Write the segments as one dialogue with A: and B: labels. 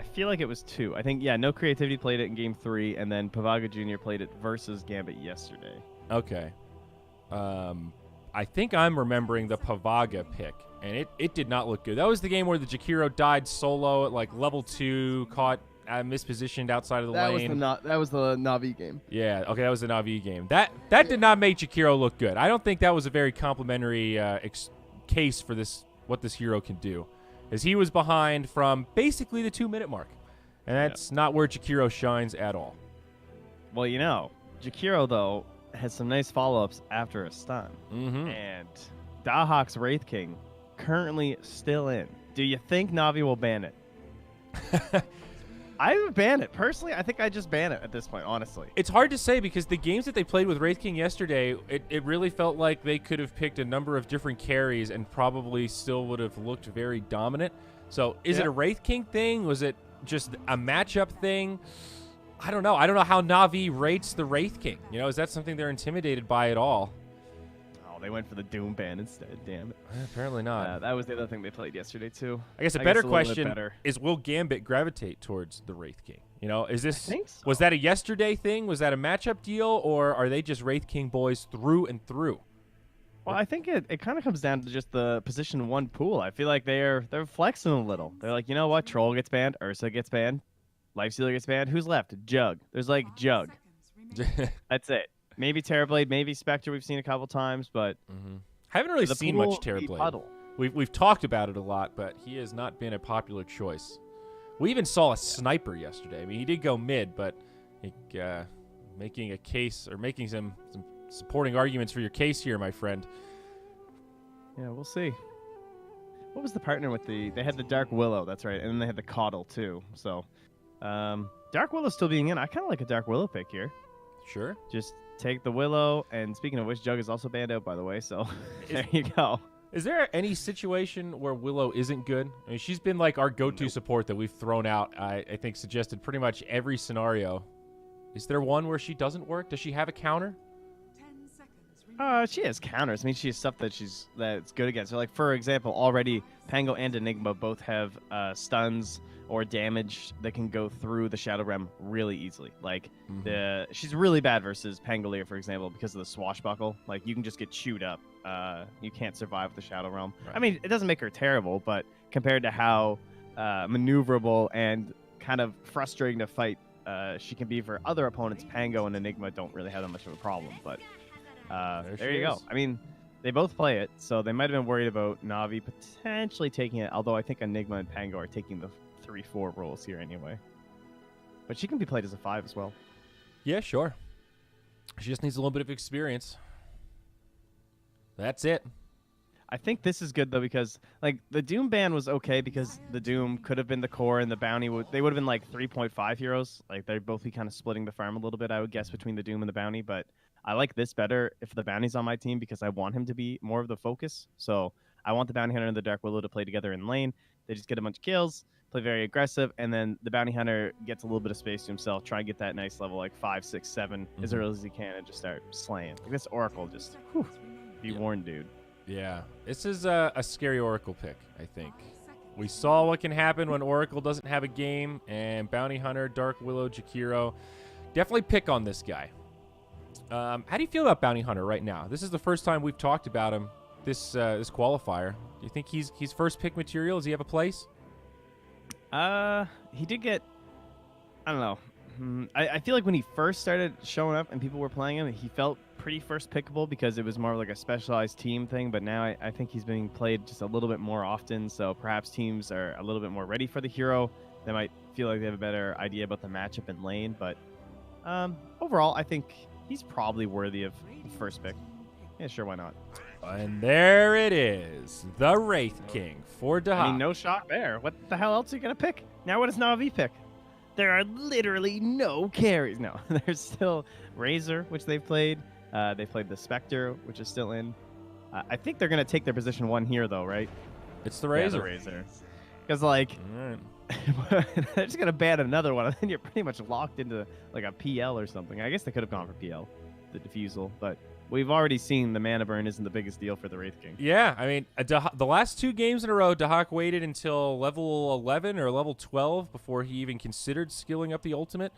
A: I feel like it was 2. I think, yeah, No Creativity played it in Game 3, and then Pavaga Jr. played it versus Gambit yesterday.
B: Okay. I think I'm remembering the Pavaga pick, and it did not look good. That was the game where the Jakiro died solo at like level 2, caught mispositioned outside of the lane.
A: That was the Navi game.
B: Yeah, okay, that was the Navi game. That did not make Jakiro look good. I don't think that was a very complimentary case for what this hero can do, as he was behind from basically the 2-minute mark, and that's not where Jakiro shines at all.
A: Well, Jakiro though has some nice follow-ups after a stun, and Dahawk's Wraith King currently still in. Do you think Navi will ban it? I would ban it. Personally, I think I just ban it at this point, honestly.
B: It's hard to say because the games that they played with Wraith King yesterday, it really felt like they could have picked a number of different carries and probably still would have looked very dominant. So is it a Wraith King thing? Was it just a matchup thing? I don't know. I don't know how Navi rates the Wraith King. Is that something they're intimidated by at all?
A: They went for the Doom ban instead. Damn it.
B: Apparently not.
A: That was the other thing they played yesterday too.
B: I guess a better question is: will Gambit gravitate towards the Wraith King? Is this
A: I think so.
B: Was that a yesterday thing? Was that a matchup deal, or are they just Wraith King boys through and through?
A: Well, I think it kind of comes down to just the position 1 pool. I feel like they're flexing a little. They're like, you know what? Troll gets banned, Ursa gets banned, Lifestealer gets banned. Who's left? Jug. There's like Jug. That's it. Maybe Terrorblade, maybe Spectre we've seen a couple times, but
B: haven't really seen much Terrorblade. We've talked about it a lot, but he has not been a popular choice. We even saw a sniper yesterday. I mean, he did go mid, but making a case or making some supporting arguments for your case here, my friend.
A: Yeah, we'll see. What was the partner with they had the Dark Willow, that's right, and then they had the Coddle too. So, Dark Willow still being in. I kind of like a Dark Willow pick here.
B: Sure.
A: Just take the Willow, and speaking of which, Jug is also banned out, by the way, so there you go.
B: Is there any situation where Willow isn't good? I mean, she's been like our go-to support that we've thrown out, I think, suggested pretty much every scenario. Is there one where she doesn't work? Does she have a counter?
A: She has counters. I mean, she has stuff that's good against her. Like, for example, already Pango and Enigma both have stuns or damage that can go through the Shadow Realm really easily. Like, she's really bad versus Pangolier, for example, because of the swashbuckle. Like, you can just get chewed up. You can't survive the Shadow Realm. Right. I mean, it doesn't make her terrible, but compared to how maneuverable and kind of frustrating to fight she can be for other opponents, Pango and Enigma don't really have that much of a problem, but... there you go. I mean, they both play it, so they might have been worried about Navi potentially taking it, although I think Enigma and Pango are taking the 3-4 roles here anyway. But she can be played as a 5 as well.
B: Yeah, sure. She just needs a little bit of experience. That's it.
A: I think this is good, though, because like the Doom ban was okay because the Doom could have been the core and the Bounty they would have been like 3.5 heroes. Like, they'd both be kind of splitting the farm a little bit, I would guess, between the Doom and the Bounty, but I like this better if the Bounty's on my team because I want him to be more of the focus. So I want the Bounty Hunter and the Dark Willow to play together in lane. They just get a bunch of kills, play very aggressive, and then the Bounty Hunter gets a little bit of space to himself, try and get that nice level like 5, 6, 7 as early as he can and just start slaying. Like, this Oracle just, be warned, dude.
B: Yeah, this is a scary Oracle pick, I think. We saw what can happen when Oracle doesn't have a game, and Bounty Hunter, Dark Willow, Jakiro. Definitely pick on this guy. How do you feel about Bounty Hunter right now? This is the first time we've talked about him this qualifier. Do you think he's first pick material? Does he have a place?
A: He did get, I don't know. I feel like when he first started showing up and people were playing him, he felt pretty first pickable because it was more like a specialized team thing. But now I think he's being played just a little bit more often. So perhaps teams are a little bit more ready for the hero. They might feel like they have a better idea about the matchup in lane. But overall, I think he's probably worthy of the first pick. Yeah, sure, why not?
B: And there it is. The Wraith King for Dahak.
A: I mean, no shock there. What the hell else are you going to pick? Now what does Navi pick? There are literally no carries. No, there's still Razor, which they've played. They played the Spectre, which is still in. I think they're going to take their position 1 here, though, right?
B: It's the Razor.
A: Yeah, the Razor. Because, like... they're just gonna ban another one, and then you're pretty much locked into like a PL or something. I guess they could have gone for PL, the defusal, but we've already seen the mana burn isn't the biggest deal for the Wraith King.
B: Yeah, I mean, the last 2 games in a row, Dahak waited until level 11 or level 12 before he even considered skilling up the ultimate.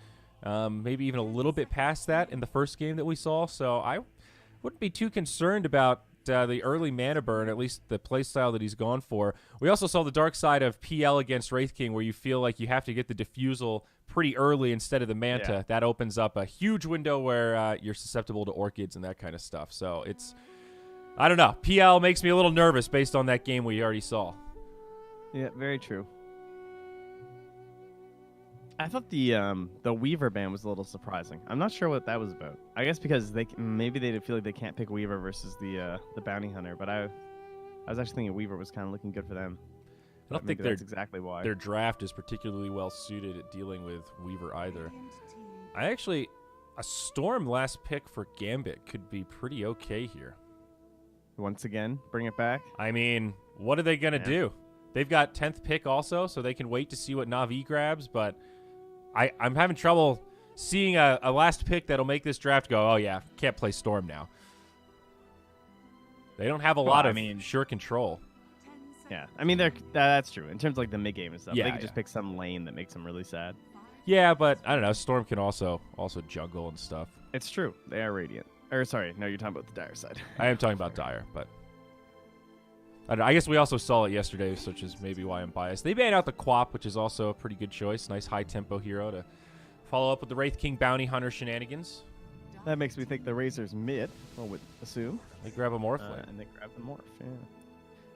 B: Maybe even a little bit past that in the first game that we saw. So I wouldn't be too concerned about the early mana burn, at least the playstyle that he's gone for. We also saw the dark side of PL against Wraith King, where you feel like you have to get the diffusal pretty early instead of the Manta.
A: Yeah.
B: That opens up a huge window where you're susceptible to Orchids and that kind of stuff. So it's, I don't know. PL makes me a little nervous based on that game we already saw.
A: Yeah, very true. I thought the Weaver ban was a little surprising. I'm not sure what that was about. I guess because maybe they feel like they can't pick Weaver versus the Bounty Hunter, but I was actually thinking Weaver was kind of looking good for them.
B: I don't think
A: that's exactly why.
B: Their draft is particularly well suited at dealing with Weaver either. A Storm last pick for Gambit could be pretty okay here.
A: Once again, bring it back.
B: I mean, what are they going to do? They've got 10th pick also, so they can wait to see what Na'Vi grabs, but I'm having trouble seeing a last pick that'll make this draft go, oh yeah, can't play Storm now. They don't have a lot of sure control.
A: Yeah, I mean, that's true. In terms of like the mid game and stuff,
B: Yeah,
A: they could just pick some lane that makes them really sad.
B: Yeah, but I don't know. Storm can also jungle and stuff.
A: It's true. They are Radiant. Or sorry, no, you're talking about the Dire side.
B: I am talking about Dire, but I don't know. I guess we also saw it yesterday, which is maybe why I'm biased. They banned out the Quap, which is also a pretty good choice. Nice high-tempo hero to follow up with the Wraith King Bounty Hunter shenanigans.
A: That makes me think the Razor's mid, I would assume.
B: They grab a Morphling.
A: And they grab the Morph, yeah.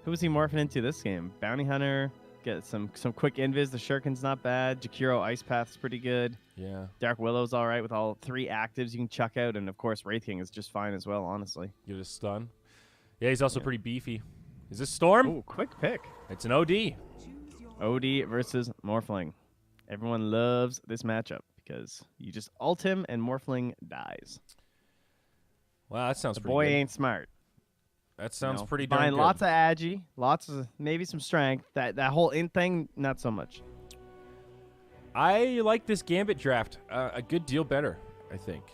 A: Who was he morphing into this game? Bounty Hunter, get some quick invis. The Shuriken's not bad. Jakiro Ice Path's pretty good.
B: Yeah.
A: Dark Willow's all right with all 3 actives you can chuck out. And, of course, Wraith King is just fine as well, honestly.
B: Get a stun. Yeah, he's also pretty beefy. Is this Storm?
A: Ooh, quick pick.
B: It's an OD.
A: OD versus Morphling. Everyone loves this matchup because you just ult him and Morphling dies.
B: Wow, that sounds
A: the
B: pretty
A: boy
B: good.
A: ain't smart.
B: That sounds pretty
A: fine.
B: darn good.
A: Lots of agi, lots of maybe some strength. That whole int thing, not so much.
B: I like this Gambit draft a good deal better, I think.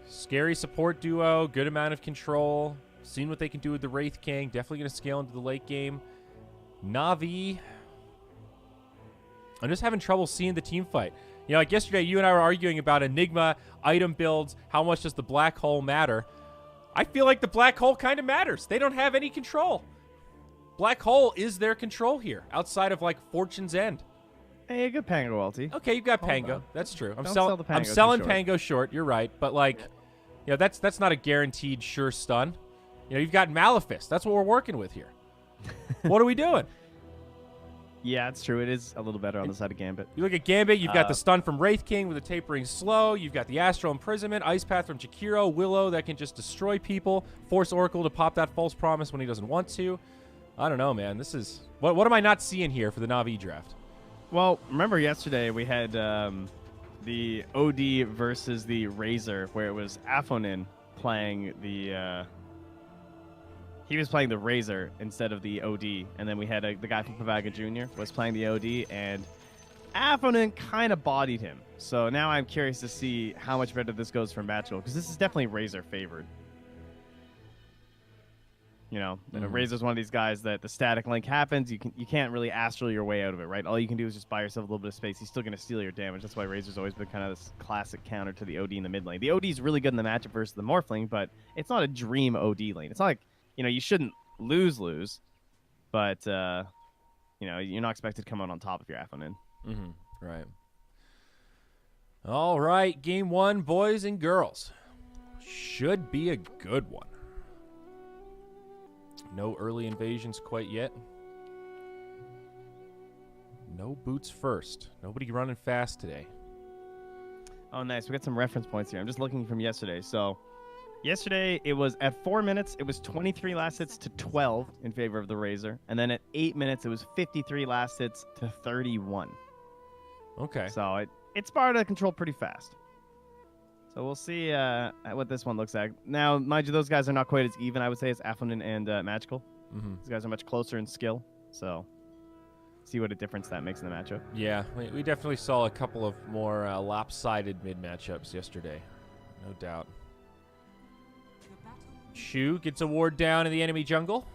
B: Scary support duo, good amount of control. Seen what they can do with the Wraith King. Definitely going to scale into the late game. Na'Vi. I'm just having trouble seeing the team fight. You know, like yesterday, you and I were arguing about Enigma, item builds, how much does the black hole matter? I feel like the black hole kind of matters. They don't have any control. Black hole is their control here, outside of, like, Fortune's End.
A: Hey, a good Pango ulti.
B: Okay, you've got Pango. That's true. I'm
A: sell the Pango
B: I'm selling
A: too short.
B: Pango short. You're right. But, like, you know, that's not a guaranteed sure stun. You know, you've got Maleficent. That's what we're working with here. What are we doing?
A: Yeah, it's true. It is a little better on the side of Gambit.
B: You look at Gambit, you've got the stun from Wraith King with a tapering slow. You've got the Astral Imprisonment, Ice Path from Jakiro, Willow that can just destroy people, force Oracle to pop that false promise when he doesn't want to. I don't know, man. This is... What am I not seeing here for the Na'Vi draft?
A: Well, remember yesterday we had the OD versus the Razor, where it was Afonin playing the... He was playing the Razor instead of the OD, and then we had the guy from Pavaga Jr. was playing the OD, and Afonin kind of bodied him. So now I'm curious to see how much better this goes for Matchel, because this is definitely Razor favored. You know, Razor's one of these guys that the static link happens, you can't really astral your way out of it, right? All you can do is just buy yourself a little bit of space. He's still going to steal your damage. That's why Razor's always been kind of this classic counter to the OD in the mid lane. The OD is really good in the matchup versus the Morphling, but it's not a dream OD lane. It's not like, you know, you shouldn't lose, but, you know, you're not expected to come out on top if you're Afonin.
B: Right. All right, game 1, boys and girls. Should be a good one. No early invasions quite yet. No boots first. Nobody running fast today.
A: Oh, nice. We got some reference points here. I'm just looking from yesterday. So, yesterday, it was at 4 minutes, it was 23 last hits to 12 in favor of the Razor. And then at 8 minutes, it was 53 last hits to 31.
B: Okay.
A: So, it spiraled out of control pretty fast. So, we'll see what this one looks like. Now, mind you, those guys are not quite as even, I would say, as Afonin and Magical. These guys are much closer in skill. So, see what a difference that makes in the matchup.
B: Yeah, we definitely saw a couple of more lopsided mid matchups yesterday. No doubt. Shu gets a ward down in the enemy jungle.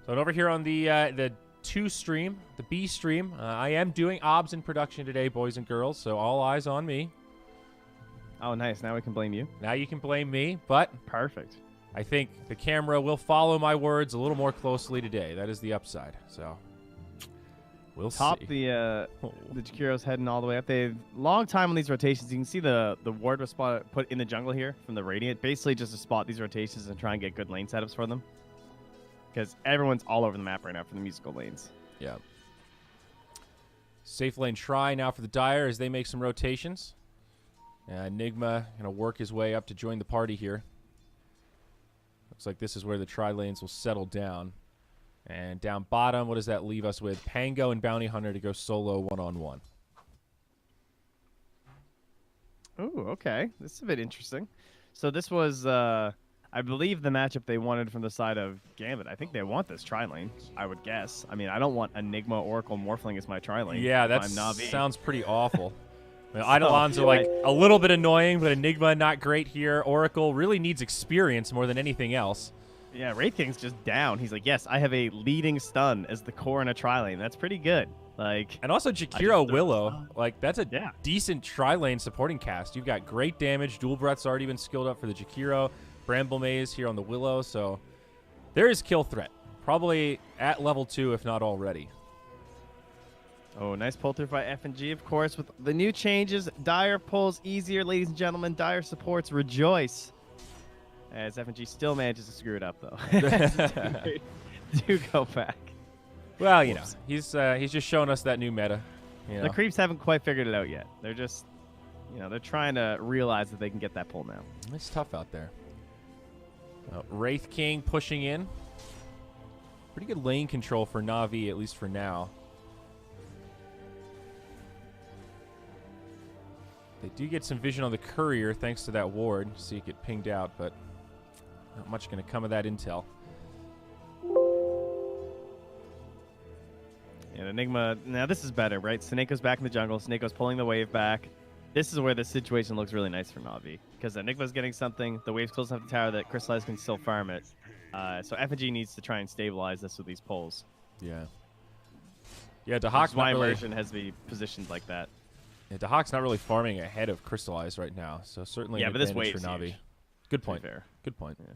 B: So over here on the 2 stream, the B stream, I am doing OBS in production today, boys and girls, so all eyes on me.
A: Oh, nice. Now we can blame you.
B: Now you can blame me, but
A: Perfect.
B: I think the camera will follow my words a little more closely today. That is the upside. So we'll
A: Top
B: see.
A: the Jakiro's heading all the way up. They've long time on these rotations. You can see the ward was put in the jungle here from the Radiant. Basically just to spot these rotations and try and get good lane setups for them. Because everyone's all over the map right now for the musical lanes.
B: Yeah. Safe lane try now for the Dire as they make some rotations. Enigma going to work his way up to join the party here. Looks like this is where the tri lanes will settle down. And down bottom, what does that leave us with? Pango and Bounty Hunter to go solo one-on-one.
A: Ooh, okay. This is a bit interesting. So this was, I believe, the matchup they wanted from the side of GAMBIT. I think they want this tri-lane, I would guess. I mean, I don't want Enigma, Oracle, Morphling as my tri-lane.
B: Yeah, that
A: NAVI.
B: sounds pretty awful. I mean, Eidolons are like a little bit annoying, but Enigma not great here. Oracle really needs experience more than anything else.
A: Yeah, Wraith King's just down. He's like, yes, I have a leading stun as the core in a tri-lane. That's pretty good. Like,
B: and also Jakiro Willow, like that's a
A: yeah.
B: decent tri-lane supporting cast. You've got great damage. Dual Breath's already been skilled up for the Jakiro. Bramble Maze here on the Willow, so there is kill threat. Probably at level 2, if not already.
A: Oh, nice pull through by F&G, of course. With the new changes, Dire pulls easier, ladies and gentlemen. Dire supports rejoice. As F&G still manages to screw it up, though. Do go back.
B: Well, you know, he's just showing us that new meta. You know?
A: The creeps haven't quite figured it out yet. They're just, you know, they're trying to realize that they can get that pull now.
B: It's tough out there. Wraith King pushing in. Pretty good lane control for Na'Vi, at least for now. They do get some vision on the courier thanks to that ward. See it get pinged out, but not much going to come of that intel.
A: And Enigma, now this is better, right? Sineko's back in the jungle. Sineko's pulling the wave back. This is where the situation looks really nice for Na'Vi. Because Enigma's getting something. The wave's close enough to tower that Crystallize can still farm it. So F&G needs to try and stabilize this with these pulls.
B: Yeah. Yeah, Dahak's
A: my
B: not really...
A: version has to be positioned like that.
B: Yeah, Dahak's not really farming ahead of Crystallize right now, so certainly an
A: but this
B: advantage
A: wave's
B: for Na'Vi.
A: huge.
B: Good point.
A: Fair.
B: Good point.
A: Yeah.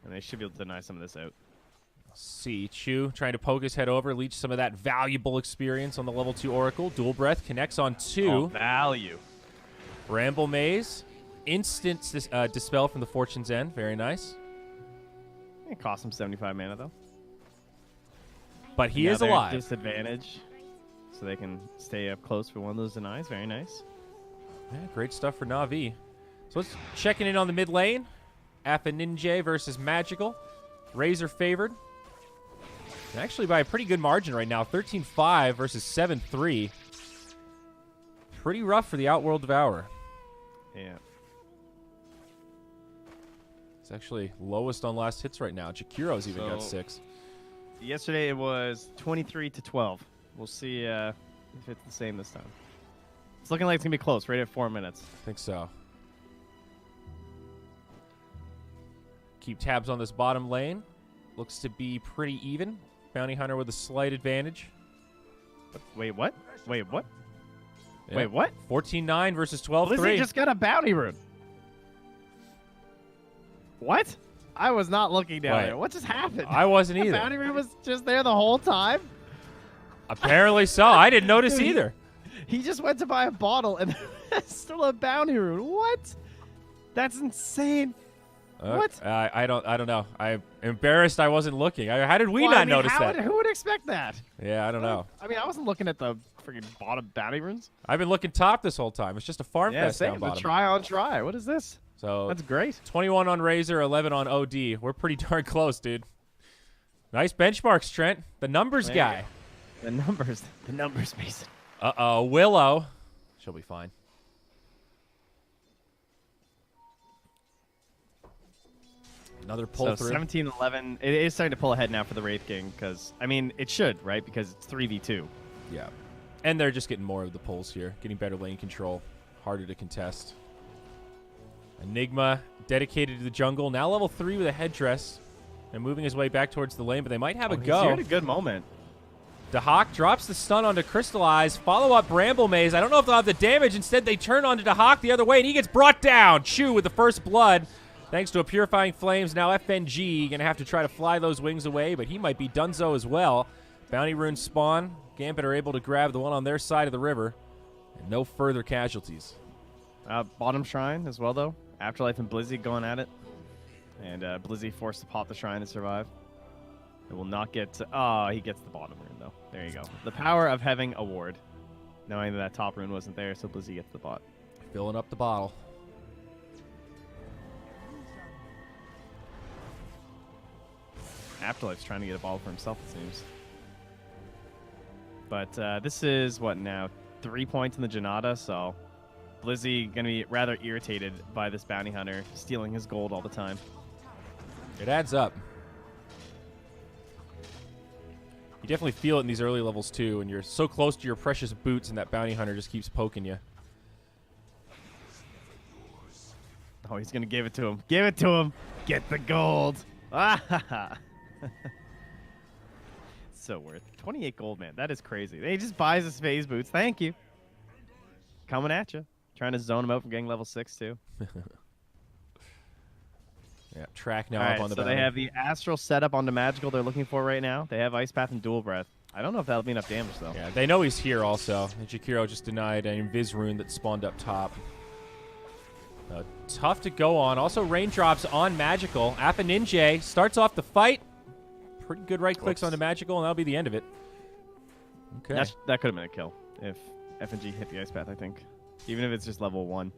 A: And they should be able to deny some of this out.
B: See, Chu trying to poke his head over, leech some of that valuable experience on the level 2 Oracle. Dual Breath connects on 2.
A: Oh, value.
B: Bramble Maze. Instant dispel from the Fortune's End. Very nice.
A: It costs him 75 mana, though.
B: But he
A: Now
B: is
A: they're at
B: alive.
A: Disadvantage. So they can stay up close for one of those denies. Very nice.
B: Yeah, great stuff for Na'Vi. So let's checking in on the mid lane. Appa Ninja versus Magical. Razor favored. And actually by a pretty good margin right now. 13-5 versus 7-3. Pretty rough for the Outworld Devourer.
A: Yeah.
B: It's actually lowest on last hits right now. Jakiro's even got 6.
A: Yesterday it was 23-12. We'll see if it's the same this time. It's looking like it's going to be close, right at 4 minutes.
B: I think so. Keep tabs on this bottom lane. Looks to be pretty even. Bounty Hunter with a slight advantage.
A: Wait, what? Wait, what?
B: Yeah.
A: Wait, what?
B: 14-9 versus 12-3.
A: Lizzie just got a bounty rune. What? I was not looking down
B: Wait.
A: there. What just happened?
B: I wasn't
A: The
B: either.
A: bounty rune was just there the whole time?
B: Apparently so. I didn't notice
A: Dude,
B: either.
A: He just went to buy a bottle and there's still a bounty rune. What? That's insane. What?
B: I don't know. I'm embarrassed I wasn't looking. How did we not notice that?
A: Who would expect that?
B: Yeah, I don't know.
A: I mean, I wasn't looking at the freaking bottom bounty runes.
B: I've been looking top this whole time. It's just a farm
A: Yeah,
B: fest down
A: same. The
B: bottom.
A: try on try. What is this?
B: So
A: That's great.
B: 21 on Razor, 11 on OD. We're pretty darn close, dude. Nice benchmarks, Trent. The numbers
A: There
B: guy.
A: The numbers, Mason.
B: Uh-oh, Willow. She'll be fine. Another pull
A: So
B: through.
A: 17-11. It is starting to pull ahead now for the Wraith King because, I mean, it should, right? Because it's 3v2.
B: Yeah. And they're just getting more of the pulls here. Getting better lane control. Harder to contest. Enigma dedicated to the jungle. Now level 3 with a headdress. And moving his way back towards the lane, but they might have a go.
A: He's here at a good moment.
B: Dahak drops the stun onto Crystallize. Follow-up Bramble Maze. I don't know if they'll have the damage. Instead, they turn onto Dahak the other way, and he gets brought down. Chu with the first blood. Thanks to a Purifying Flames, now FNG going to have to try to fly those wings away, but he might be donezo as well. Bounty Runes spawn. Gambit are able to grab the one on their side of the river. And no further casualties.
A: Bottom Shrine as well, though. Afterlife and Blizzy going at it. And Blizzy forced to pop the Shrine and survive. It will not get to... Oh, he gets the bottom rune, though. There you go. The power of having a ward. Knowing that top rune wasn't there, so Blizzy gets the bot.
B: Filling up the bottle.
A: Afterlife's trying to get a ball for himself, it seems. But this is, what now, 3 points in the Janata, so Blizzy going to be rather irritated by this bounty hunter stealing his gold all the time.
B: It adds up. You definitely feel it in these early levels, too, and you're so close to your precious boots, and that bounty hunter just keeps poking you.
A: Oh, he's going to give it to him. Give it to him. Get the gold. Ah, so worth 28 gold, man. That is crazy. He just buys his phase boots. Thank you. Coming at you. Trying to zone him out from getting level 6, too.
B: Yeah, track now
A: All
B: up
A: right,
B: on the
A: so
B: bounty.
A: they have the Astral setup onto Magical they're looking for right now. They have Ice Path and Dual Breath. I don't know if that'll be enough damage, though.
B: Yeah, they know he's here also. And Jakiro just denied an Invis rune that spawned up top. Tough to go on. Also, raindrops on Magical. Appa Ninja starts off the fight. Pretty good right clicks onto Magical, and that'll be the end of it. Okay.
A: That could have been a kill if FNG hit the Ice Path, I think. Even if it's just level 1.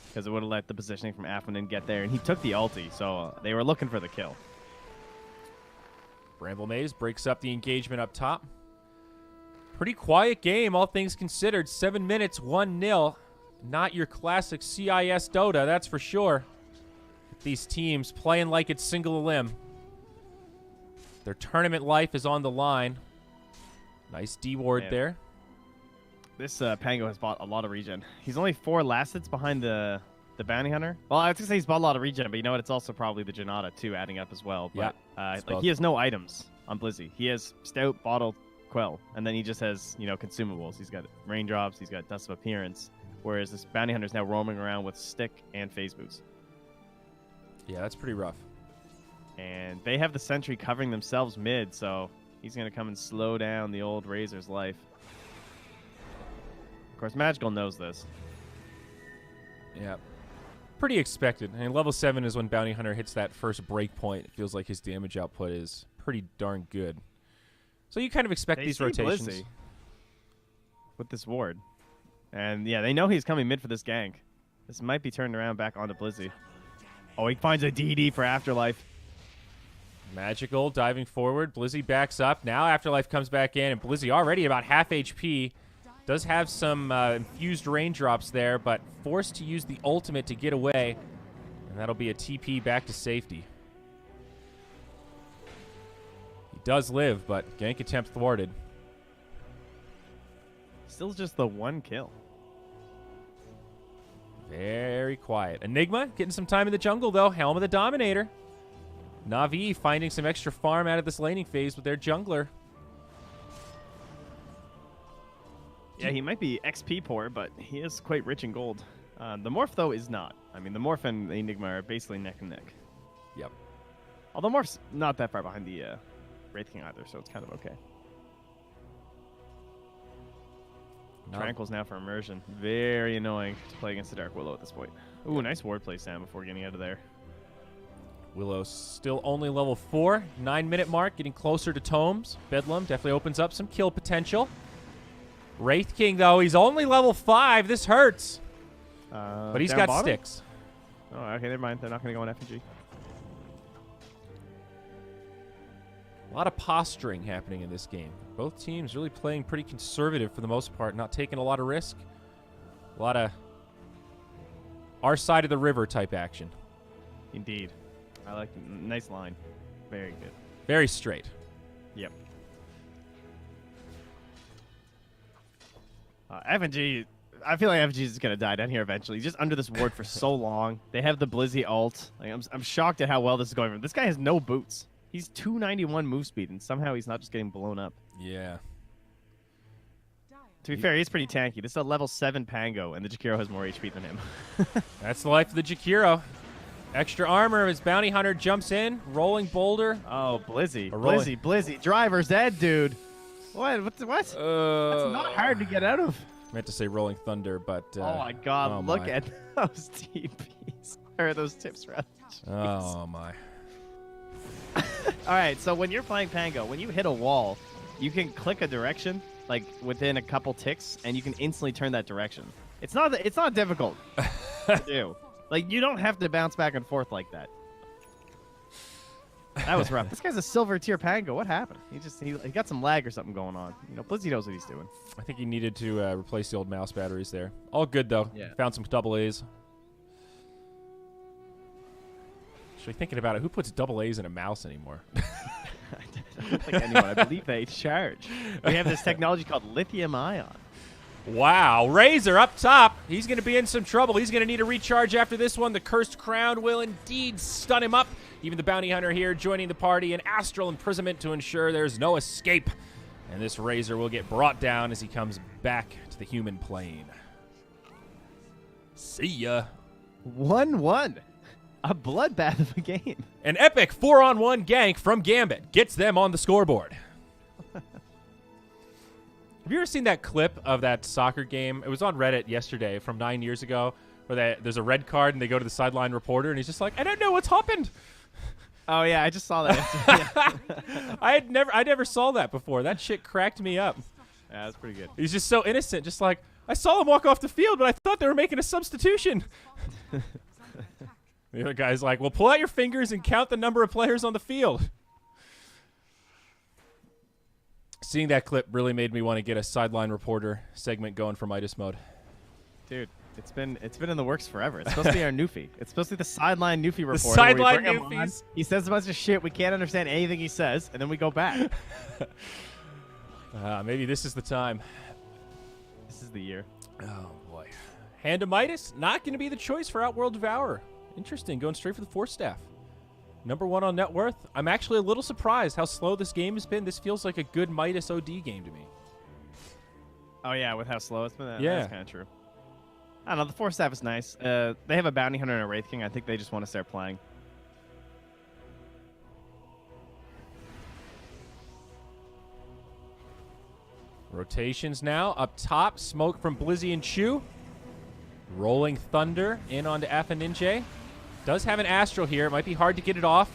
A: Because it would have let the positioning from Affinan get there. And he took the ulti, so they were looking for the kill.
B: Bramble Maze breaks up the engagement up top. Pretty quiet game, all things considered. 7 minutes, 1-0. Not your classic CIS Dota, that's for sure. These teams playing like it's single limb. Their tournament life is on the line. Nice D-ward there.
A: This Pango has bought a lot of regen. He's only 4 last hits behind the bounty hunter. Well, I was going to say he's bought a lot of regen, but you know what? It's also probably the Janata, too, adding up as well. But like, he has no items on Blizzy. He has Stout, Bottle, Quell, and then he just has, you know, consumables. He's got Raindrops, he's got Dust of Appearance, whereas this bounty hunter is now roaming around with Stick and Phase Boots.
B: Yeah, that's pretty rough.
A: And they have the Sentry covering themselves mid, so he's going to come and slow down the old Razor's life. Of course, Magical knows this.
B: Yeah. Pretty expected. I mean, level 7 is when Bounty Hunter hits that first break point. It feels like his damage output is pretty darn good. So you kind of expect these rotations.
A: Blizzy with this ward. And yeah, they know he's coming mid for this gank. This might be turned around back onto Blizzy. Oh, he finds a DD for Afterlife.
B: Magical diving forward. Blizzy backs up. Now Afterlife comes back in, and Blizzy already about half HP. Does have some infused raindrops there, but forced to use the ultimate to get away. And that'll be a TP back to safety. He does live, but gank attempt thwarted.
A: Still just the 1 kill.
B: Very quiet. Enigma getting some time in the jungle, though. Helm of the Dominator. Navi finding some extra farm out of this laning phase with their jungler.
A: Yeah, he might be XP poor, but he is quite rich in gold. The Morph, though, is not. I mean, the Morph and the Enigma are basically neck and neck.
B: Yep.
A: Although Morph's not that far behind the Wraith King either, so it's kind of okay. Tranquil's now for immersion. Very annoying to play against the Dark Willow at this point. Ooh, nice wardplay, Sam, before getting out of there.
B: Willow still only level 4. 9-minute mark, getting closer to Tomes. Bedlam definitely opens up some kill potential. Wraith King, though, he's only level 5. This hurts. But he's got sticks.
A: Oh, okay, never mind. They're not going to go on FNG.
B: A lot of posturing happening in this game. Both teams really playing pretty conservative for the most part, not taking a lot of risk. A lot of our side of the river type action.
A: Indeed. I like it. Nice line. Very good.
B: Very straight.
A: Yep. FNG, I feel like FG is gonna die down here eventually. He's just under this ward for so long. They have the Blizzy ult. Like, I'm shocked at how well this is going for him. This guy has no boots. He's 291 move speed, and somehow he's not just getting blown up.
B: Yeah.
A: To be fair, he's pretty tanky. This is a level 7 Pango, and the Jakiro has more HP than him.
B: That's the life of the Jakiro. Extra armor as Bounty Hunter jumps in, rolling boulder.
A: Oh, Blizzy. Blizzy. Driver's dead, dude. What? That's not hard to get out of.
B: Meant to say rolling thunder, but...
A: oh, my God. Look at those TPs. Or those tips, rather.
B: Oh, my.
A: All right, so when you're playing Pango, when you hit a wall, you can click a direction, like, within a couple ticks, and you can instantly turn that direction. It's not difficult to do. Like, you don't have to bounce back and forth like that. That was rough. This guy's a silver tier Pango. What happened? He got some lag or something going on. You know, Blizzy knows what he's doing.
B: I think he needed to replace the old mouse batteries there. All good, though.
A: Yeah.
B: Found some double A's. Actually, thinking about it, who puts double A's in a mouse anymore?
A: I don't think anyone. I believe they charge. We have this technology called lithium ion.
B: Wow. Razor up top. He's going to be in some trouble. He's going to need a recharge after this one. The Cursed Crown will indeed stun him up. Even the Bounty Hunter here joining the party in Astral Imprisonment to ensure there's no escape. And this Razor will get brought down as he comes back to the human plane. See ya.
A: 1-1. A bloodbath of a game.
B: An epic 4-on-1 gank from Gambit gets them on the scoreboard. Have you ever seen that clip of that soccer game? It was on Reddit yesterday from 9 years ago where there's a red card and they go to the sideline reporter and he's just like, I don't know what's happened.
A: Oh, yeah, I just saw that.
B: I never saw that before. That shit cracked me up.
A: Yeah, that's pretty good.
B: He's just so innocent, just like, I saw him walk off the field, but I thought they were making a substitution. The other guy's like, well, pull out your fingers and count the number of players on the field. Seeing that clip really made me want to get a sideline reporter segment going for Midas Mode.
A: Dude, it's been in the works forever. It's supposed to be our Newfie. It's supposed to be the sideline Newfie reporter.
B: The sideline Newfies.
A: He says a bunch of shit. We can't understand anything he says, and then we go back.
B: Maybe this is the time.
A: This is the year.
B: Oh, boy. Hand of Midas, not going to be the choice for Outworld Devourer. Interesting, going straight for the Force Staff. #1 on net worth. I'm actually a little surprised how slow this game has been. This feels like a good Midas OD game to me.
A: Oh, yeah, with how slow it's been?
B: Yeah.
A: That's kind of true. I don't know. The Force Staff is nice. They have a Bounty Hunter and a Wraith King. I think they just want to start playing.
B: Rotations now. Up top, smoke from Blizzy and Chew. Rolling Thunder in onto Ninja. Does have an Astral here. It might be hard to get it off.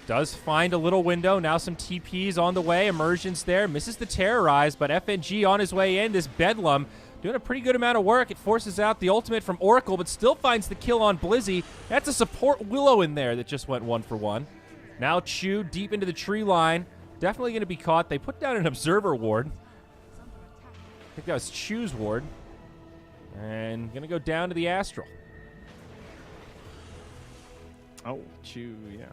B: Does find a little window. Now some TPs on the way. Immersions there. Misses the Terrorize, but FNG on his way in. This Bedlam doing a pretty good amount of work. It forces out the ultimate from Oracle, but still finds the kill on Blizzy. That's a support Willow in there that just went 1-for-1. Now Chew deep into the tree line. Definitely going to be caught. They put down an Observer ward. I think that was Chew's ward. And going to go down to the Astral.
A: Oh, Chew, yeah.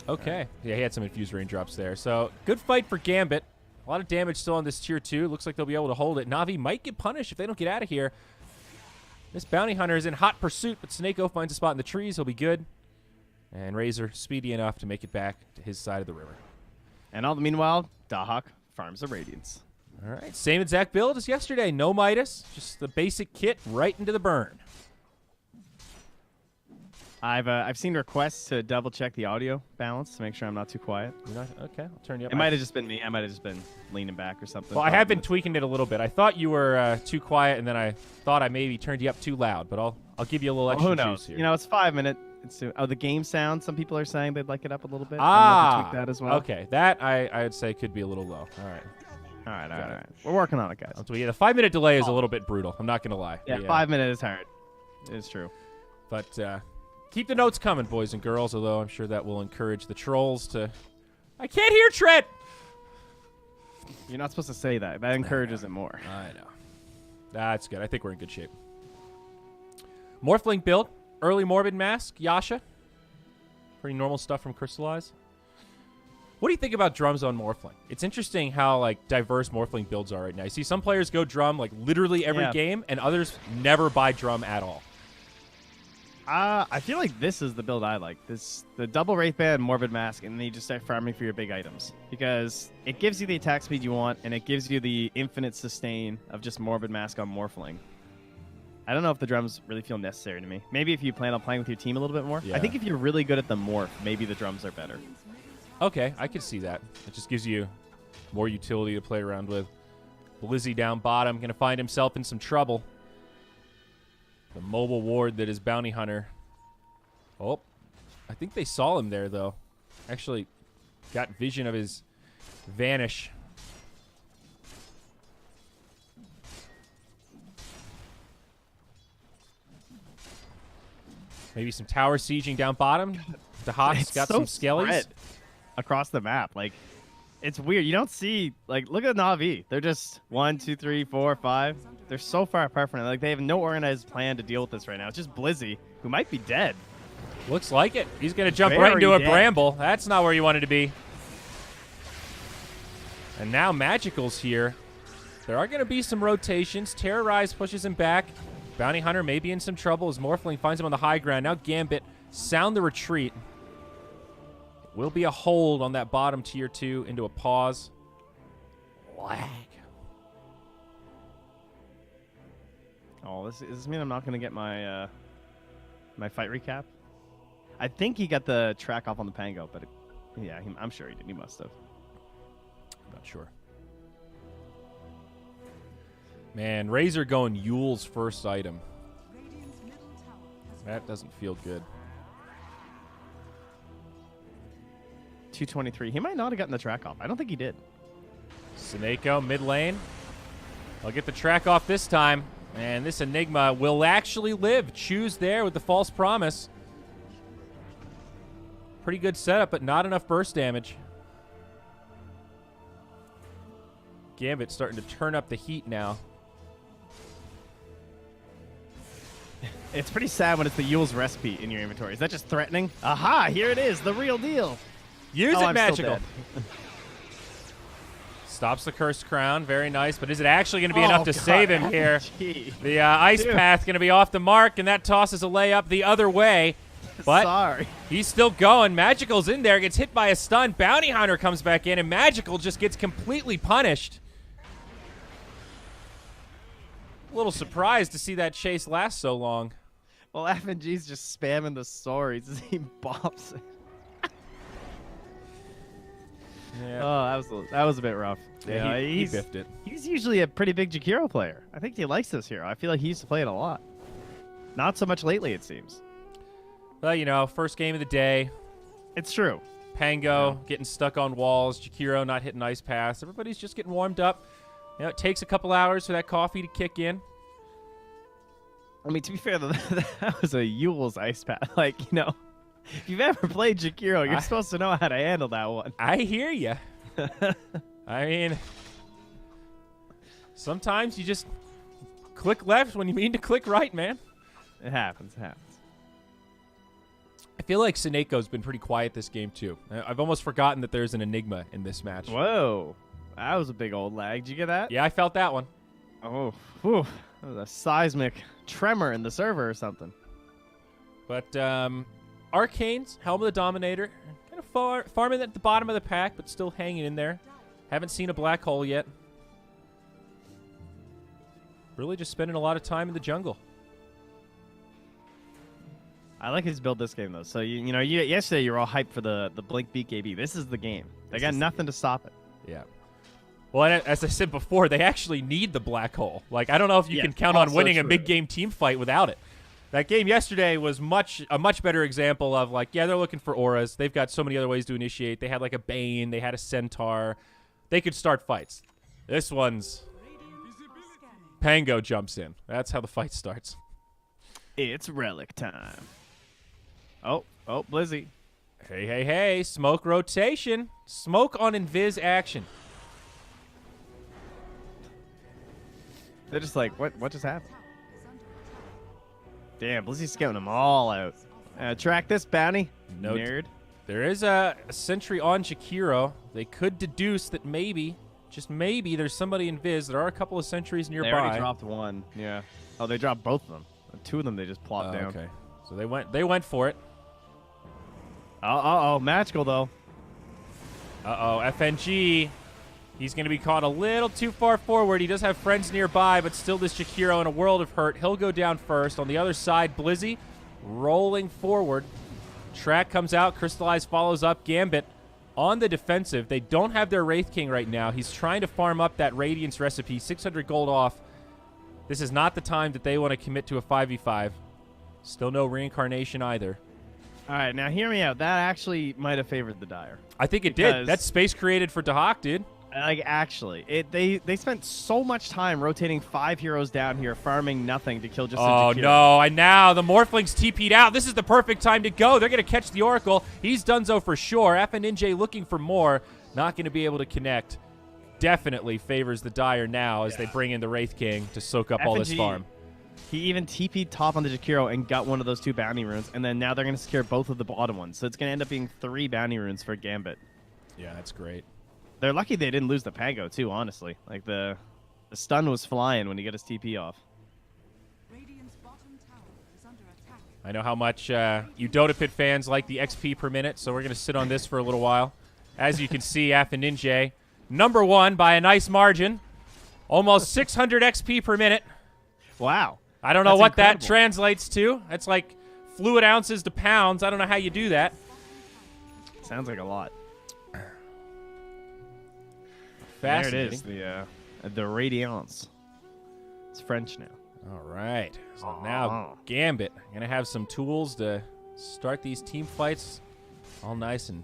B: Okay. Yeah, he had some infused raindrops there. So, good fight for Gambit. A lot of damage still on this tier 2. Looks like they'll be able to hold it. Navi might get punished if they don't get out of here. This Bounty Hunter is in hot pursuit, but Snako finds a spot in the trees. He'll be good. And Razor speedy enough to make it back to his side of the river.
A: And all the meanwhile, Dahak farms the Radiance.
B: All right. Same exact build as yesterday. No Midas. Just the basic kit right into the burn.
A: I've seen requests to double check the audio balance to make sure I'm not too quiet.
B: You're not, okay, I'll turn you up.
A: It might have just been me. I might have just been leaning back or something.
B: Well, I have been tweaking it a little bit. I thought you were too quiet, and then I thought I maybe turned you up too loud. But I'll give you a little extra
A: who knows?
B: juice here.
A: You know, it's 5 minutes. The game sound. Some people are saying they'd like it up a little bit.
B: Ah,
A: tweak that as well.
B: Okay, that I'd say could be a little low. All right.
A: All right. We're working on it, guys.
B: Yeah, the 5 minute delay is a little bit brutal. I'm not gonna lie.
A: Yeah, 5 minutes is hard. It's true.
B: But keep the notes coming, boys and girls. Although I'm sure that will encourage the trolls to. I can't hear Trent.
A: You're not supposed to say that. That encourages it more.
B: I know. That's good. I think we're in good shape. Morphling build. Early Morbid Mask. Yasha. Pretty normal stuff from Crystallize. What do you think about drums on Morphling? It's interesting how like diverse Morphling builds are right now. You see some players go drum like literally every game, and others never buy drum at all.
A: I feel like this is the build I like. The double Wraith Band, Morbid Mask, and then you just start farming for your big items. Because it gives you the attack speed you want, and it gives you the infinite sustain of just Morbid Mask on Morphling. I don't know if the drums really feel necessary to me. Maybe if you plan on playing with your team a little bit more.
B: Yeah.
A: I think if you're really good at the morph, maybe the drums are better.
B: Okay, I could see that. It just gives you more utility to play around with. Blizzy down bottom, going to find himself in some trouble. The mobile ward that is Bounty Hunter. Oh, I think they saw him there, though. Actually got vision of his vanish. Maybe some tower sieging down bottom. The Hawk's got some skellies
A: across the map. Like, it's weird. You don't see, like, look at NAVI. They're just 1, 2, 3, 4, 5. They're so far apart from it. Like, they have no organized plan to deal with this right now. It's just Blizzy, who might be dead.
B: Looks like it. He's going to jump right into a bramble. That's not where you wanted to be. And now Magical's here. There are going to be some rotations. Terrorize pushes him back. Bounty Hunter may be in some trouble as Morphling finds him on the high ground. Now Gambit sound the retreat. It will be a hold on that bottom tier 2 into a pause. Lag.
A: Oh, does this mean I'm not going to get my my fight recap? I think he got the track off on the Pango, but yeah, I'm sure he did. He must have.
B: I'm not sure. Man, Razor going Yule's first item. That doesn't feel good.
A: 223. He might not have gotten the track off. I don't think he did.
B: Sineko mid lane. I'll get the track off this time. And this Enigma will actually live. Choose there with the false promise. Pretty good setup, but not enough burst damage. Gambit starting to turn up the heat now.
A: It's pretty sad when it's the Yule's recipe in your inventory. Is that just threatening? Aha! Here it is, the real deal.
B: Use it,
A: I'm
B: Magical. Stops the Cursed Crown. Very nice. But is it actually going to be enough to save him here? The Ice Path going to be off the mark, and that tosses a layup the other way. But
A: sorry,
B: he's still going. Magical's in there. Gets hit by a stun. Bounty Hunter comes back in, and Magical just gets completely punished. A little surprised to see that chase last so long.
A: Well, FNG's just spamming the stories as he bops it.
B: Yeah.
A: Oh, that was a bit rough.
B: Yeah, he biffed it.
A: He's usually a pretty big Jakiro player. I think he likes this hero. I feel like he used to play it a lot. Not so much lately, it seems.
B: Well, you know, first game of the day.
A: It's true.
B: Pango getting stuck on walls. Jakiro not hitting Ice Pass. Everybody's just getting warmed up. You know, it takes a couple hours for that coffee to kick in.
A: I mean, to be fair, that was a Yule's Ice Path. Like, you know, if you've ever played Jakiro, you're supposed to know how to handle that one.
B: I hear you. I mean, sometimes you just click left when you mean to click right, man.
A: It happens. It happens.
B: I feel like Sineko's been pretty quiet this game, too. I've almost forgotten that there's an Enigma in this match.
A: Whoa. That was a big old lag. Did you get that?
B: Yeah, I felt that one.
A: Oh, whew. That was a seismic tremor in the server or something.
B: But Arcane's Helm of the Dominator, kind of farming at the bottom of the pack, but still hanging in there. Haven't seen a black hole yet. Really just spending a lot of time in the jungle.
A: I like his build this game, though. So, you know, yesterday you were all hyped for the Blink Beak AB. This is the game. They got nothing to stop it.
B: Yeah. Well, as I said before, they actually need the black hole. Like, I don't know if you can count on winning a big game team fight without it. That game yesterday was a much better example of, like, yeah, they're looking for auras. They've got so many other ways to initiate. They had, like, a Bane. They had a Centaur. They could start fights. This one's Pango jumps in. That's how the fight starts.
A: It's relic time. Oh, Blizzy.
B: Hey. Smoke rotation. Smoke on invis action.
A: They're just like, what just happened? Damn, Blizzy's scouting them all out. Track this, Bounty.
B: No,
A: Nerd.
B: There is a sentry on Jakiro. They could deduce that maybe, just maybe, there's somebody in Viz. There are a couple of sentries nearby.
A: They already dropped one. Yeah. Oh, they dropped both of them. Two of them they just plopped down.
B: Okay. So they went for it.
A: Oh, magical though.
B: FNG. He's going to be caught a little too far forward. He does have friends nearby, but still this Jakiro in a world of hurt. He'll go down first. On the other side, Blizzy rolling forward. Track comes out. Crystallize follows up. Gambit on the defensive. They don't have their Wraith King right now. He's trying to farm up that Radiance recipe. 600 gold off. This is not the time that they want to commit to a 5v5. Still no reincarnation either.
A: All right, now hear me out. That actually might have favored the Dire.
B: I think it did. That's space created for Dahak, dude.
A: Like, actually, they spent so much time rotating 5 heroes down here, farming nothing to kill just a
B: Oh,
A: Jakiro.
B: no. And now the Morphlings TP'd out. This is the perfect time to go. They're going to catch the Oracle. He's donezo for sure. FNJ looking for more. Not going to be able to connect. Definitely favors the Dire now as they bring in the Wraith King to soak up all this farm.
A: He even TP'd top on the Jakiro and got one of those 2 bounty runes, and then now they're going to secure both of the bottom ones. So it's going to end up being 3 bounty runes for Gambit.
B: Yeah, that's great.
A: They're lucky they didn't lose the Pango, too, honestly. Like, the stun was flying when he got his TP off.
B: I know how much you Dota Pit fans like the XP per minute, so we're going to sit on this for a little while. As you can see, FNJ, #1 by a nice margin. Almost 600 XP per minute.
A: Wow.
B: I don't know what
A: incredible.
B: that translates to. That's like fluid ounces to pounds. I don't know how you do that.
A: Sounds like a lot.
B: Fascinating.
A: There it is, the Radiance. It's French now.
B: All right. So now Gambit going to have some tools to start these team fights all nice and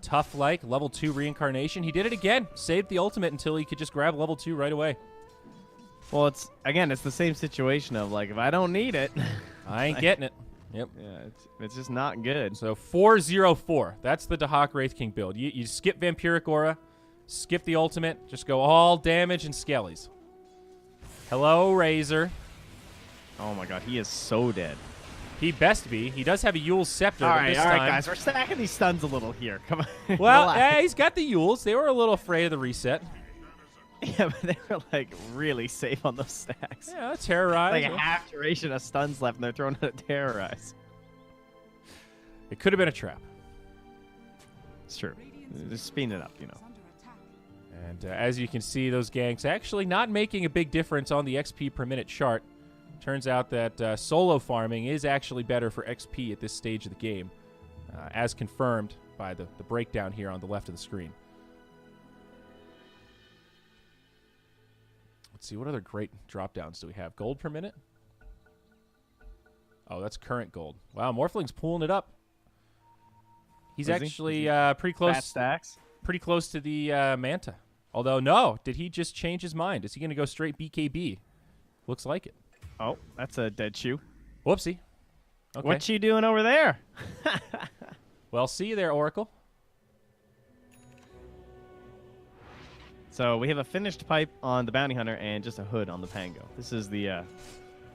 B: tough-like. Level 2 reincarnation. He did it again. Saved the ultimate until he could just grab level 2 right away.
A: Well, it's the same situation of, like, if I don't need it,
B: I ain't getting it. Yep.
A: Yeah, it's just not good.
B: So 4-0-4. That's the Dahak Wraith King build. You skip Vampiric Aura, skip the ultimate, just go all damage and skellies. Hello, Razor.
A: Oh my god, he is so dead.
B: He best be. He does have a Eul's Scepter.
A: All
B: but
A: right,
B: this
A: all right,
B: time,
A: guys, we're stacking these stuns a little here. Come on.
B: well,
A: Relax.
B: he's got the Euls. They were a little afraid of the reset.
A: Yeah, but they were, like, really safe on those stacks.
B: Yeah, Terrorize.
A: Like a half duration of stuns left, and they're throwing out a Terrorize.
B: It could have been a trap.
A: It's true. Just speeding it up, you know.
B: And as you can see, those ganks actually not making a big difference on the XP per minute chart. Turns out that solo farming is actually better for XP at this stage of the game, as confirmed by the breakdown here on the left of the screen. Let's see, what other great drop-downs do we have? Gold per minute? Oh, that's current gold. Wow, Morphling's pulling it up. He's actually pretty close.
A: Fat stacks.
B: Pretty close to the Manta. Although, no. Did he just change his mind? Is he going to go straight BKB? Looks like it.
A: Oh, that's a dead shoe.
B: Whoopsie. Okay.
A: What you doing over there?
B: Well, see you there, Oracle.
A: So we have a finished pipe on the Bounty Hunter and just a hood on the Pango. This is the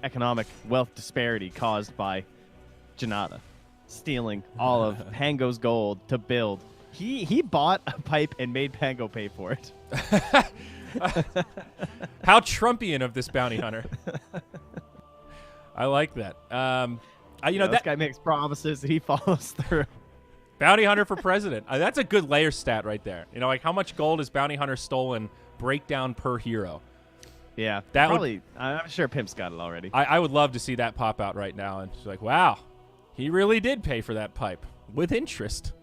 A: economic wealth disparity caused by Janata stealing all of Pango's gold to build. He bought a pipe and made Pango pay for it.
B: How Trumpian of this Bounty Hunter. I like that. You know,
A: this guy makes promises that he follows through.
B: Bounty Hunter for president. That's a good layer stat right there. You know, like how much gold has Bounty Hunter stolen breakdown per hero?
A: Yeah,
B: that
A: probably. I'm sure Pimp's got it already.
B: I would love to see that pop out right now. And she's like, wow, he really did pay for that pipe with interest.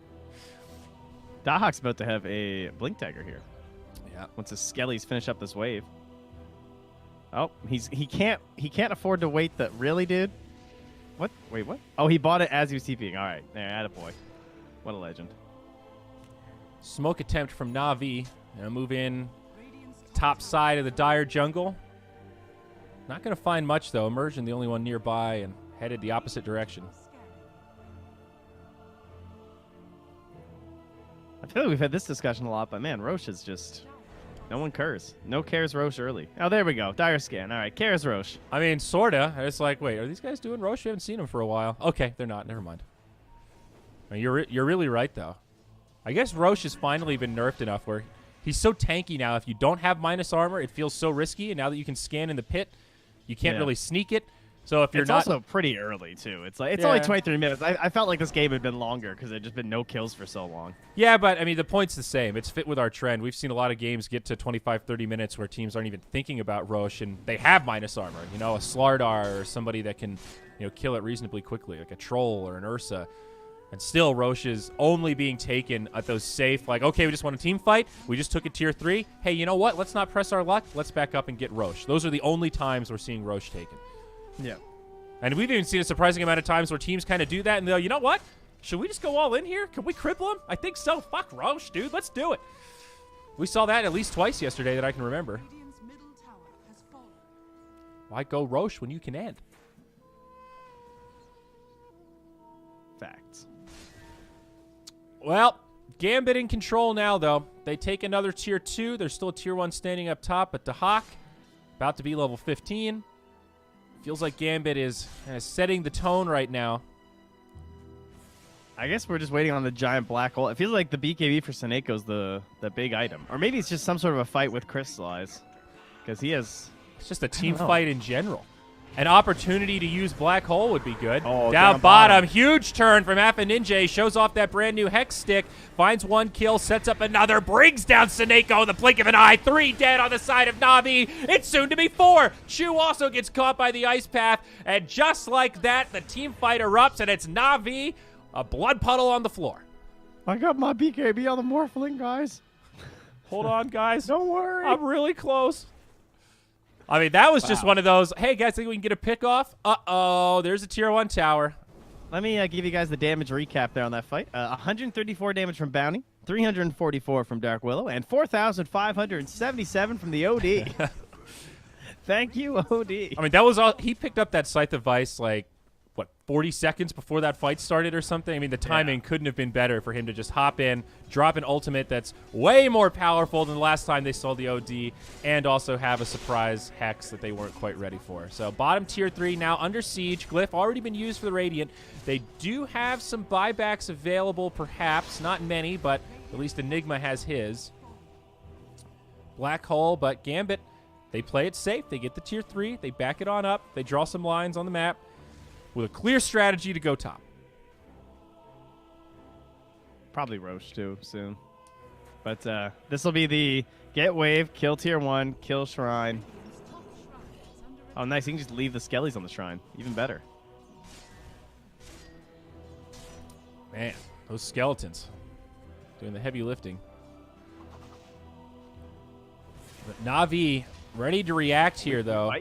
A: Dahak's about to have a Blink Dagger here.
B: Yeah.
A: Once his Skellies finish up this wave. Oh, he can't afford to wait. Really, dude? What? Wait, what? Oh, he bought it as he was TPing. All right, there, attaboy. What a legend.
B: Smoke attempt from Navi. Move in top side of the Dire jungle. Not going to find much, though. Immersion, the only one nearby, and headed the opposite direction.
A: I feel like we've had this discussion a lot, but man, Roche is just... No one cares. No cares Roche early. Oh, there we go. Dire scan. All right, cares Roche.
B: I mean, sorta. It's like, wait, are these guys doing Roche? We haven't seen them for a while. Okay, they're not. Never mind. You're really right, though. I guess Roche has finally been nerfed enough where he's so tanky now. If you don't have minus armor, it feels so risky. And now that you can scan in the pit, you can't really sneak it. So if you're
A: it's
B: not,
A: also pretty early too. It's like it's only 23 minutes. I felt like this game had been longer because there'd just been no kills for so long.
B: Yeah, but I mean the point's the same. It's fit with our trend. We've seen a lot of games get to 25, 30 minutes where teams aren't even thinking about Roche and they have minus armor. You know, a Slardar or somebody that can, you know, kill it reasonably quickly, like a Troll or an Ursa. And still, Roche is only being taken at those safe, like, okay, we just won a team fight. We just took a tier 3. Hey, you know what? Let's not press our luck. Let's back up and get Roche. Those are the only times we're seeing Roche taken.
A: Yeah.
B: And we've even seen a surprising amount of times where teams kind of do that and they'll, you know what? Should we just go all in here? Can we cripple him? I think so. Fuck Roche, dude. Let's do it. We saw that at least twice yesterday that I can remember. Why go Roche when you can end?
A: Facts.
B: Well, Gambit in control now, though. They take another tier 2. There's still a tier 1 standing up top, but Dahak about to be level 15. Feels like Gambit is kind of setting the tone right now.
A: I guess we're just waiting on the giant black hole. It feels like the BKB for Seneco's the big item. Or maybe it's just some sort of a fight with Crystallize. Because he has...
B: It's just a team fight in general. An opportunity to use Black Hole would be good.
A: Oh,
B: down bottom. Huge turn from Alpha Ninja. Shows off that brand new Hex Stick. Finds one kill. Sets up another. Brings down Seneko in the blink of an eye. 3 dead on the side of Navi. It's soon to be 4. Chu also gets caught by the Ice Path. And just like that, the team fight erupts. And it's Navi. A blood puddle on the floor.
A: I got my BKB on the Morphling, guys.
B: Hold on, guys.
A: Don't worry.
B: I'm really close. I mean, that was just one of those, hey, guys, think we can get a pick off? Uh-oh, there's a tier 1 tower.
A: Let me give you guys the damage recap there on that fight. 134 damage from Bounty, 344 from Dark Willow, and 4,577 from the OD. Thank you, OD.
B: I mean, that was all. He picked up that Scythe of Vice, like, what, 40 seconds before that fight started or something? I mean, the timing couldn't have been better for him to just hop in, drop an ultimate that's way more powerful than the last time they saw the OD, and also have a surprise Hex that they weren't quite ready for. So bottom tier 3 now under siege. Glyph already been used for the Radiant. They do have some buybacks available, perhaps. Not many, but at least Enigma has his. Black Hole, but Gambit, they play it safe. They get the tier 3. They back it on up. They draw some lines on the map with a clear strategy to go top.
A: Probably Roche, too, soon. But this will be the get wave, kill tier 1, kill shrine. Oh, nice. You can just leave the skellies on the shrine. Even better.
B: Man, those skeletons doing the heavy lifting. But Navi ready to react here, though.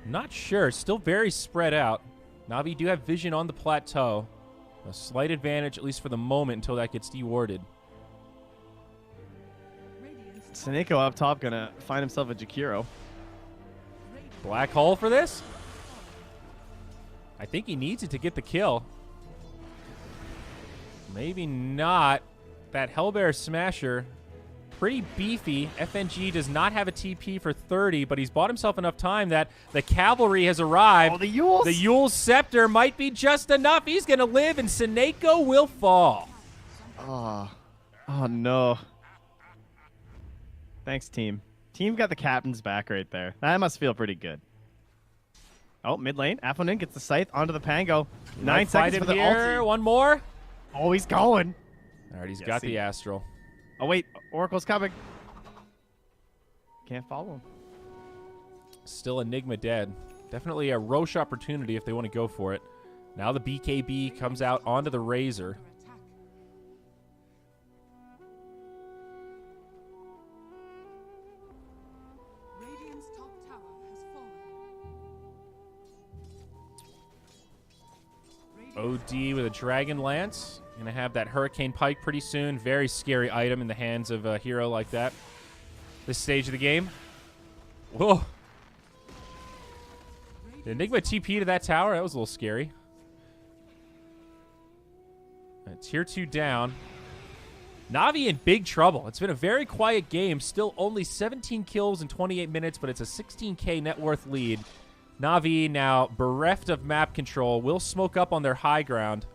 B: Not sure. Still very spread out. Navi do have vision on the plateau. A slight advantage, at least for the moment, until that gets dewarded.
A: Seneko up top gonna find himself a Jakiro.
B: Black Hole for this? I think he needs it to get the kill. Maybe not. That Hellbear Smasher, pretty beefy. FNG does not have a TP for 30, but he's bought himself enough time that the cavalry has arrived.
A: Oh, the Yule's?
B: The Yule's Scepter might be just enough. He's going to live, and Seneko will fall.
A: Oh no. Thanks, team. Team got the captain's back right there. That must feel pretty good. Oh, mid lane. Afonin gets the scythe onto the Pango. 9 seconds for the
B: here.
A: ulti.
B: One more.
A: Oh, he's going.
B: All right, he's got the Astral.
A: Oh, wait. Oracle's coming. Can't follow him.
B: Still Enigma dead. Definitely a Roche opportunity if they want to go for it. Now the BKB comes out onto the Razor.
C: Radiant's top tower has fallen.
B: OD with a Dragon Lance. Gonna have that Hurricane Pike pretty soon. Very scary item in the hands of a hero like that. This stage of the game. Whoa. The Enigma TP to that tower. That was a little scary. Tier 2 down. Navi in big trouble. It's been a very quiet game. Still only 17 kills in 28 minutes, but it's a 16k net worth lead. Navi now bereft of map control. Will smoke up on their high ground.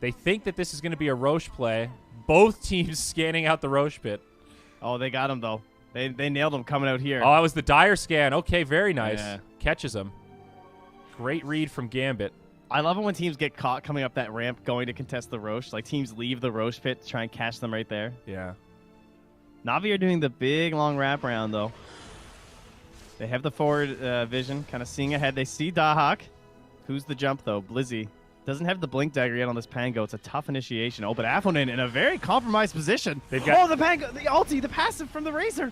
B: They think that this is going to be a Roche play. Both teams scanning out the Roche pit.
A: Oh, they got him, though. They nailed him coming out here.
B: Oh, that was the dire scan. Okay, very nice.
A: Yeah.
B: Catches him. Great read from Gambit.
A: I love it when teams get caught coming up that ramp going to contest the Roche. Like, teams leave the Roche pit to try and catch them right there.
B: Yeah.
A: Navi are doing the big, long wraparound, though. They have the forward vision, kind of seeing ahead. They see Dahak. Who's the jump, though? Blizzy. Doesn't have the blink dagger yet on this Pango. It's a tough initiation. Oh, but Afonin in a very compromised position.
B: They've got
A: the Pango, the ulti, the passive from the Razor.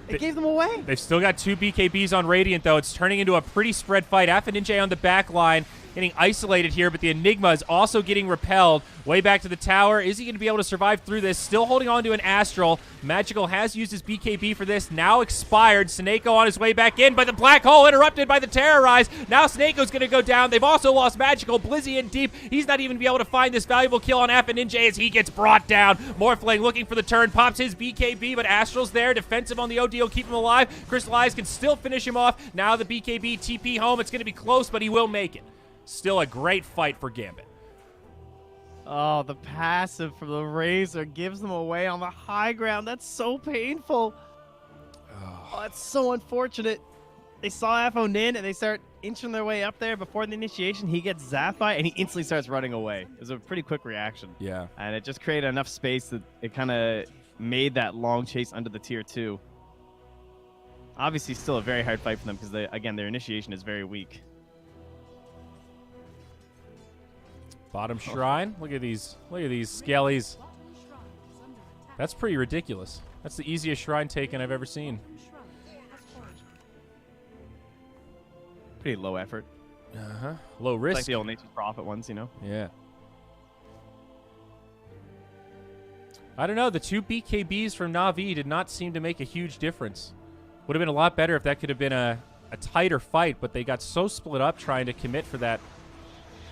A: It gave them away.
B: They've still got 2 BKBs on Radiant, though. It's turning into a pretty spread fight. Afoninje on the back line, getting isolated here, but the Enigma is also getting repelled. Way back to the tower. Is he going to be able to survive through this? Still holding on to an Astral. Magical has used his BKB for this. Now expired. Snako on his way back in, but the Black Hole interrupted by the Terrorize. Now Snako's going to go down. They've also lost Magical. Blizzy in deep. He's not even be able to find this valuable kill on Afoninje as he gets brought down. Morphling looking for the turn. Pops his BKB, but Astral's there. Defensive on the OD will keep him alive. Crystallize can still finish him off. Now the BKB TP home. It's going to be close, but he will make it. Still a great fight for Gambit.
A: Oh, the passive from the Razor gives them away on the high ground. That's so painful. Oh, that's so unfortunate. They saw Afonin and they start inching their way up there. Before the initiation, he gets zapped by and he instantly starts running away. It was a pretty quick reaction.
B: Yeah.
A: And it just created enough space that it kind of made that long chase under the tier 2. Obviously, still a very hard fight for them because, again, their initiation is very weak.
B: Bottom shrine. Look at these skellies. That's pretty ridiculous. That's the easiest shrine taken I've ever seen.
A: Pretty low effort.
B: Low risk.
A: It's like the old Nature's Prophet ones, you know?
B: Yeah. I don't know. The 2 BKBs from Na'Vi did not seem to make a huge difference. Would have been a lot better if that could have been a tighter fight, but they got so split up trying to commit for that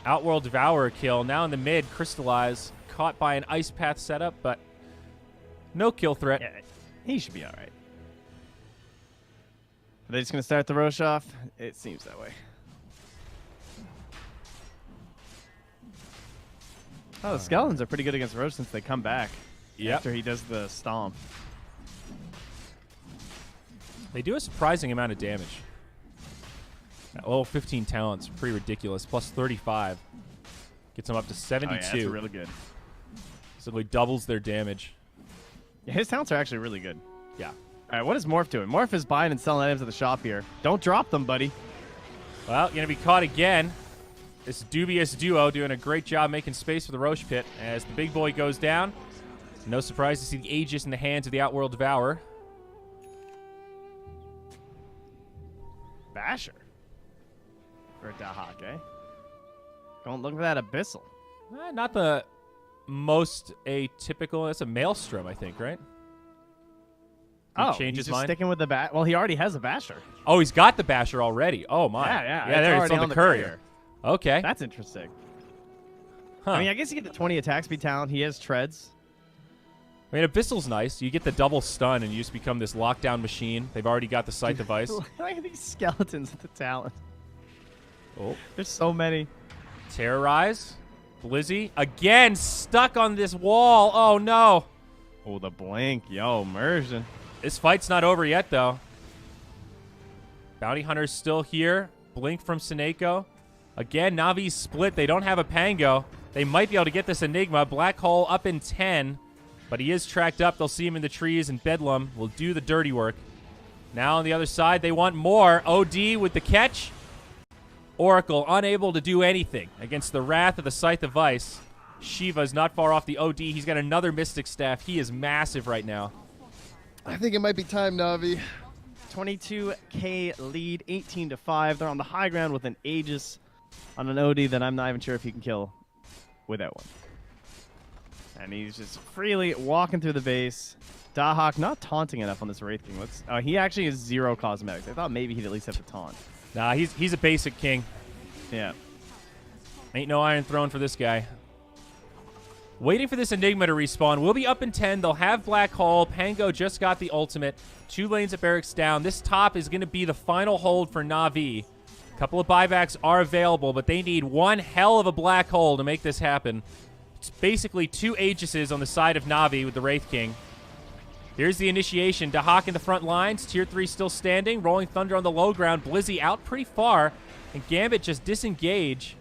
B: Outworld Devourer kill. Now in the mid, Crystallize caught by an Ice Path setup, but no kill threat.
A: Yeah, he should be all right. Are they just going to start the Roche off? It seems that way. Oh, the Skeletons are pretty good against Roche since they come back after he does the stomp.
B: They do a surprising amount of damage. Oh, 15 talents. Pretty ridiculous. Plus 35. Gets them up to 72.
A: Oh, yeah, that's really good.
B: Simply doubles their damage.
A: Yeah, his talents are actually really good.
B: Yeah.
A: All right, what is Morph doing? Morph is buying and selling items at the shop here. Don't drop them, buddy.
B: Well, going to be caught again. This dubious duo doing a great job making space for the Roche pit as the big boy goes down. No surprise to see the Aegis in the hands of the Outworld Devourer.
A: Basher. For Dahak, eh? Don't look at that Abyssal.
B: Not the most atypical. That's a Maelstrom, I think, right?
A: Oh,
B: change
A: he's
B: his
A: just
B: mind?
A: sticking with the bat. Well, he already has a Basher.
B: Oh, he's got the Basher already. Oh, my.
A: Yeah.
B: There, it's
A: already
B: on the courier. Okay.
A: That's interesting.
B: Huh.
A: I mean, I guess you get the 20 attack speed talent. He has treads.
B: I mean, Abyssal's nice. You get the double stun, and you just become this lockdown machine. They've already got the sight device.
A: Look at these skeletons with the talent.
B: Oh.
A: There's so many.
B: Terrorize. Blizzy. Again, stuck on this wall. Oh, no.
A: Oh, the blink. Yo, immersion.
B: This fight's not over yet, though. Bounty Hunter's still here. Blink from Seneko. Again, Navi's split. They don't have a Pango. They might be able to get this Enigma. Black Hole up in 10. But he is tracked up. They'll see him in the trees, and Bedlam will do the dirty work. Now on the other side, they want more. OD with the catch. Oracle unable to do anything against the Wrath of the Scythe of Ice. Shiva's not far off the OD. He's got another Mystic Staff. He is massive right now.
D: I think it might be time, Navi.
A: 22k lead, 18-5. They're on the high ground with an Aegis on an OD that I'm not even sure if he can kill with that one. And he's just freely walking through the base. Dahak not taunting enough on this Wraith King. He actually has 0 cosmetics. I thought maybe he'd at least have the taunt.
B: Nah, he's a basic king.
A: Yeah.
B: Ain't no Iron Throne for this guy. Waiting for this Enigma to respawn. We'll be up in 10. They'll have Black Hole. Pango just got the ultimate. 2 lanes at barracks down. This top is going to be the final hold for Na'Vi. A couple of buybacks are available, but they need one hell of a Black Hole to make this happen. basically 2 Aegises on the side of Navi with the Wraith King. Here's the initiation. Dahak in the front lines. Tier 3 still standing. Rolling Thunder on the low ground. Blizzy out pretty far. And Gambit just disengage.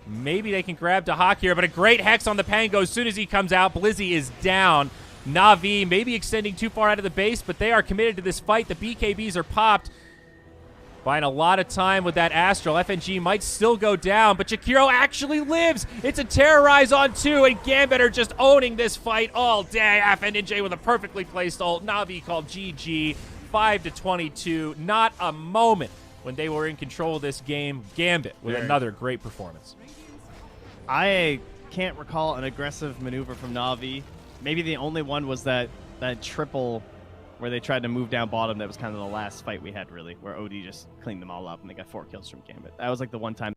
B: Maybe they can grab Dahak here, but a great Hex on the Pango as soon as he comes out. Blizzy is down. Navi maybe extending too far out of the base, but they are committed to this fight. The BKBs are popped. Buying a lot of time with that Astral. FNG might still go down, but Jakiro actually lives. It's a Terrorize on 2, and Gambit are just owning this fight all day. FNJ with a perfectly placed ult. Navi called GG. 5-22. Not a moment when they were in control of this game. Gambit with another great performance.
A: I can't recall an aggressive maneuver from Navi. Maybe the only one was that triple where they tried to move down bottom. That was kind of the last fight we had, really, where OD just cleaned them all up and they got 4 kills from Gambit. That was like the one time